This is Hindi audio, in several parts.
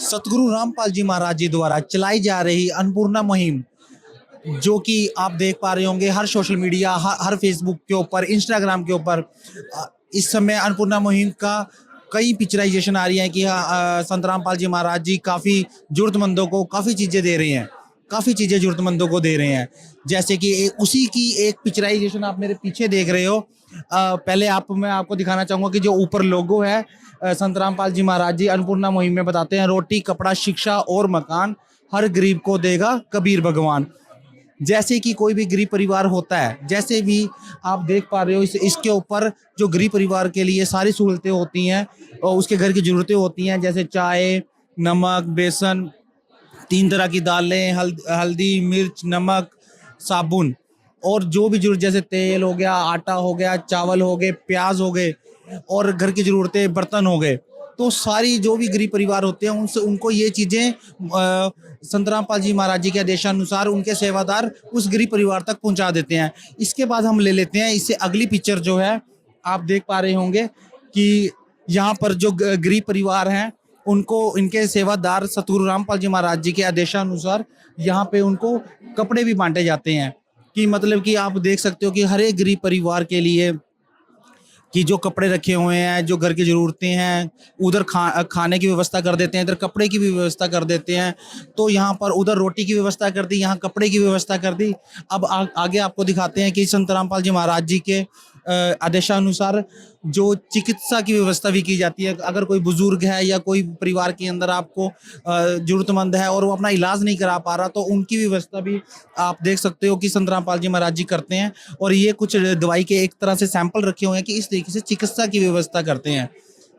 सतगुरु रामपाल जी महाराज जी द्वारा चलाई जा रही अन्नपूर्णा मुहिम, जो कि आप देख पा रहे होंगे हर सोशल मीडिया, हर फेसबुक के ऊपर, इंस्टाग्राम के ऊपर इस समय अन्नपूर्णा मुहिम का कई पिक्चराइजेशन आ रही है कि संत रामपाल जी महाराज जी काफ़ी जरूरतमंदों को काफ़ी चीज़ें दे रहे हैं, काफ़ी चीज़ें जरूरतमंदों को दे रहे हैं। जैसे कि उसी की एक पिक्चराइजेशन आप मेरे पीछे देख रहे हो। पहले मैं आपको दिखाना चाहूँगा कि जो ऊपर लोगो है, संत रामपाल जी महाराज जी अन्नपूर्णा मुहिम में बताते हैं, रोटी कपड़ा शिक्षा और मकान हर गरीब को देगा कबीर भगवान। जैसे कि कोई भी गरीब परिवार होता है, जैसे भी आप देख पा रहे हो, इसके ऊपर जो गरीब परिवार के लिए सारी सहूलतें होती हैं और उसके घर की ज़रूरतें होती हैं, जैसे चाय, नमक, बेसन, 3 तरह की दालें, हल्दी, मिर्च, नमक, साबुन और जो भी ज़रूरत, जैसे तेल हो गया, आटा हो गया, चावल हो गए, प्याज हो गए और घर की ज़रूरतें, बर्तन हो गए। तो सारी जो भी गरीब परिवार होते हैं उनसे उनको ये चीज़ें संत रामपाल जी महाराज जी के आदेशानुसार उनके सेवादार उस गरीब परिवार तक पहुंचा देते हैं। इसके बाद हम ले लेते हैं इससे अगली पिक्चर जो है, आप देख पा रहे होंगे कि यहाँ पर जो गरीब परिवार हैं उनको इनके सेवादार सतगुरु रामपाल जी महाराज जी के आदेशानुसार यहाँ पे उनको कपड़े भी बांटे जाते हैं। कि मतलब कि आप देख सकते हो कि हर एक गरीब परिवार के लिए कि जो कपड़े रखे हुए हैं, जो घर की ज़रूरतें हैं, उधर खाने की व्यवस्था कर देते हैं, इधर कपड़े की भी व्यवस्था कर देते हैं। तो यहाँ पर उधर रोटी की व्यवस्था कर दी, यहाँ कपड़े की व्यवस्था कर दी। अब आगे आपको दिखाते हैं कि संत रामपाल जी महाराज जी के आदेशानुसार जो चिकित्सा की व्यवस्था भी की जाती है। अगर कोई बुजुर्ग है या कोई परिवार के अंदर आपको ज़रूरतमंद है और वो अपना इलाज नहीं करा पा रहा, तो उनकी व्यवस्था भी आप देख सकते हो कि संत रामपाल जी महाराज जी करते हैं। और ये कुछ दवाई के एक तरह से सैंपल रखे हुए हैं कि इस तरीके से चिकित्सा की व्यवस्था करते हैं।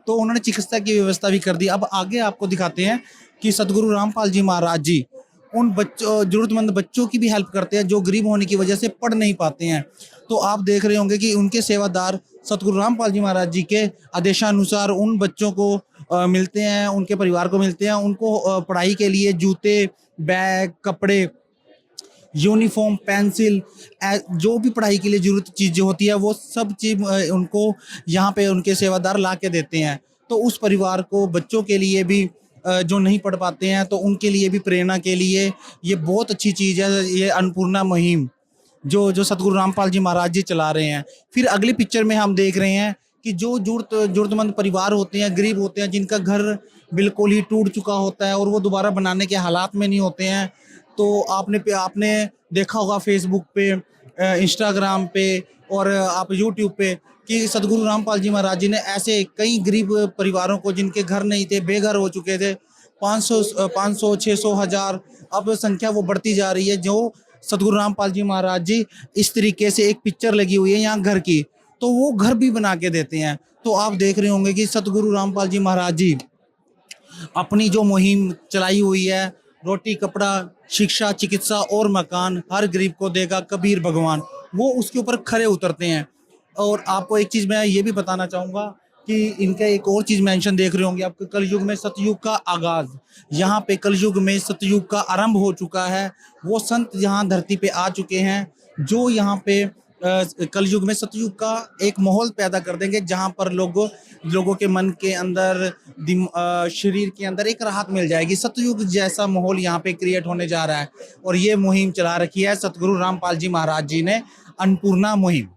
तो उन्होंने चिकित्सा की व्यवस्था भी कर दी। अब आगे आपको दिखाते हैं कि सतगुरु रामपाल जी महाराज जी उन बच्चों, जरूरतमंद बच्चों की भी हेल्प करते हैं जो गरीब होने की वजह से पढ़ नहीं पाते हैं। तो आप देख रहे होंगे कि उनके सेवादार सतगुरु रामपाल जी महाराज जी के आदेशानुसार उन बच्चों को मिलते हैं, उनके परिवार को मिलते हैं, उनको पढ़ाई के लिए जूते, बैग, कपड़े, यूनिफॉर्म, पेंसिल, जो भी पढ़ाई के लिए जरूरत चीज़ें होती है वो सब चीज़ उनको यहाँ पे उनके सेवादार ला के देते हैं। तो उस परिवार को, बच्चों के लिए भी जो नहीं पढ़ पाते हैं, तो उनके लिए भी प्रेरणा के लिए ये बहुत अच्छी चीज़ है, ये अन्नपूर्णा मुहिम जो जो सतगुरु रामपाल जी महाराज जी चला रहे हैं। फिर अगली पिक्चर में हम देख रहे हैं कि जो जरूरतमंद परिवार होते हैं, गरीब होते हैं, जिनका घर बिल्कुल ही टूट चुका होता है और वो दोबारा बनाने के हालात में नहीं होते हैं। तो आपने देखा होगा फेसबुक पे, इंस्टाग्राम पे और आप यूट्यूब पे कि सतगुरु रामपाल जी महाराज जी ने ऐसे कई गरीब परिवारों को, जिनके घर नहीं थे, बेघर हो चुके थे, 500 600 हजार, अब संख्या वो बढ़ती जा रही है, जो सतगुरु रामपाल जी महाराज जी इस तरीके से एक पिक्चर लगी हुई है यहाँ घर की, तो वो घर भी बना के देते हैं। तो आप देख रहे होंगे कि सतगुरु रामपाल जी महाराज जी अपनी जो मुहिम चलाई हुई है, रोटी कपड़ा शिक्षा चिकित्सा और मकान हर गरीब को देगा कबीर भगवान, वो उसके ऊपर खरे उतरते हैं। और आपको एक चीज़ मैं ये भी बताना चाहूँगा कि इनका एक और चीज़ मेंशन देख रहे होंगे आपको, कलयुग में सतयुग का आगाज़, यहाँ पे कलयुग में सतयुग का आरंभ हो चुका है। वो संत यहाँ धरती पे आ चुके हैं जो यहाँ पे कलयुग में सतयुग का एक माहौल पैदा कर देंगे, जहाँ पर लोगों के मन के अंदर, शरीर के अंदर एक राहत मिल जाएगी। सतयुग जैसा माहौल यहाँ पे क्रिएट होने जा रहा है और ये मुहिम चला रखी है सतगुरु रामपाल जी महाराज जी ने, अन्नपूर्णा मुहिम।